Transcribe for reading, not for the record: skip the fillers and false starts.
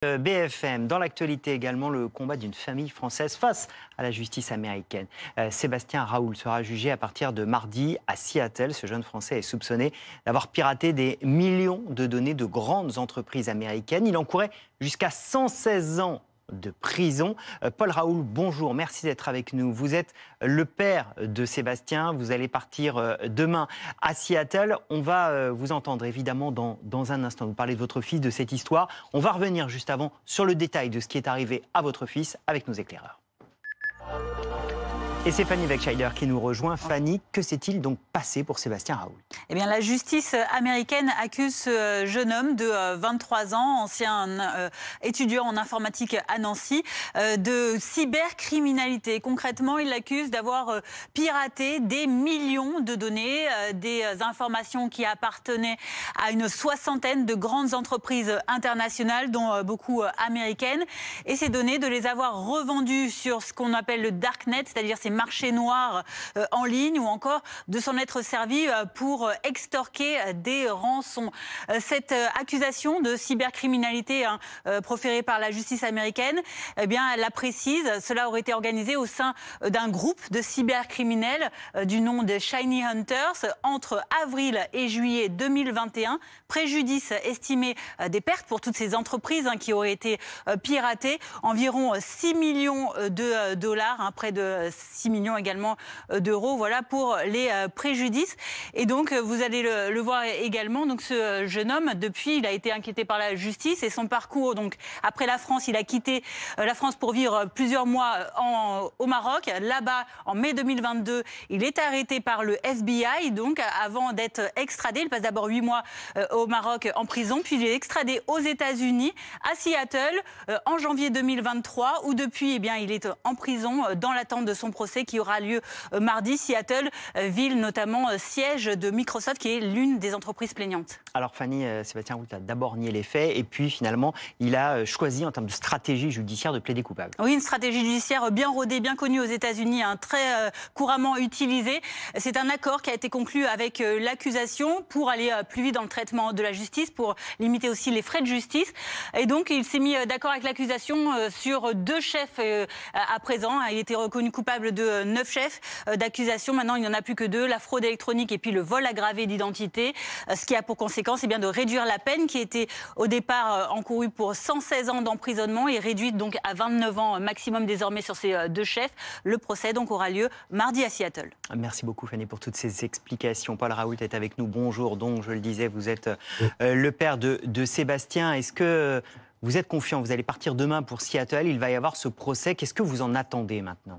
BFM, dans l'actualité également, le combat d'une famille française face à la justice américaine. Sébastien Raoul sera jugé à partir de mardi à Seattle. Ce jeune Français est soupçonné d'avoir piraté des millions de données de grandes entreprises américaines. Il encourait jusqu'à 116 ans de prison. Paul Raoul, bonjour, merci d'être avec nous. Vous êtes le père de Sébastien, vous allez partir demain à Seattle. On va vous entendre évidemment dans un instant. Vous parlez de votre fils, de cette histoire. On va revenir juste avant sur le détail de ce qui est arrivé à votre fils avec nos éclaireurs. Et c'est Fanny Wegscheider qui nous rejoint. Fanny, que s'est-il donc passé pour Sébastien Raoul? Eh bien, la justice américaine accuse ce jeune homme de 23 ans, ancien étudiant en informatique à Nancy, de cybercriminalité. Concrètement, il l'accuse d'avoir piraté des millions de données, des informations qui appartenaient à une soixantaine de grandes entreprises internationales, dont beaucoup américaines. Et ces données, de les avoir revendues sur ce qu'on appelle le darknet, c'est-à-dire ces marchés noirs en ligne, ou encore de s'en être servi pour extorquer des rançons. Cette accusation de cybercriminalité proférée par la justice américaine, eh bien, elle la précise, cela aurait été organisé au sein d'un groupe de cybercriminels du nom de Shiny Hunters entre avril et juillet 2021. Préjudice estimé des pertes pour toutes ces entreprises qui auraient été piratées, environ 6 millions de dollars, près de 6 millions également d'euros, voilà pour les préjudices. Et donc vous allez le voir également, donc ce jeune homme, depuis, il a été inquiété par la justice, et son parcours, donc après la France, il a quitté la France pour vivre plusieurs mois au Maroc. Là-bas, en mai 2022, il est arrêté par le FBI, donc avant d'être extradé. Il passe d'abord 8 mois au Maroc en prison, puis il est extradé aux États-Unis, à Seattle, en janvier 2023, où depuis, eh bien, il est en prison dans l'attente de son procès qui aura lieu mardi. Seattle, ville notamment siège de Microsoft, qui est l'une des entreprises plaignantes. Alors Fanny, Sébastien Raoult a d'abord nié les faits, et puis finalement, il a choisi en termes de stratégie judiciaire de plaider coupable. Oui, une stratégie judiciaire bien rodée, bien connue aux États-Unis, très couramment utilisée. C'est un accord qui a été conclu avec l'accusation pour aller plus vite dans le traitement de la justice, pour limiter aussi les frais de justice. Et donc, il s'est mis d'accord avec l'accusation sur 2 chefs à présent. Il était reconnu coupable de 9 chefs d'accusation. Maintenant, il n'y en a plus que 2, la fraude électronique et puis le vol aggravé d'identité. Ce qui a pour conséquence, bien, de réduire la peine qui était au départ encourue pour 116 ans d'emprisonnement et réduite donc à 29 ans maximum désormais sur ces 2 chefs. Le procès donc aura lieu mardi à Seattle. Merci beaucoup Fanny pour toutes ces explications. Paul Raoult est avec nous. Bonjour. Donc, je le disais, vous êtes le père de Sébastien. Est-ce que vous êtes confiant? Vous allez partir demain pour Seattle. Il va y avoir ce procès. Qu'est-ce que vous en attendez maintenant?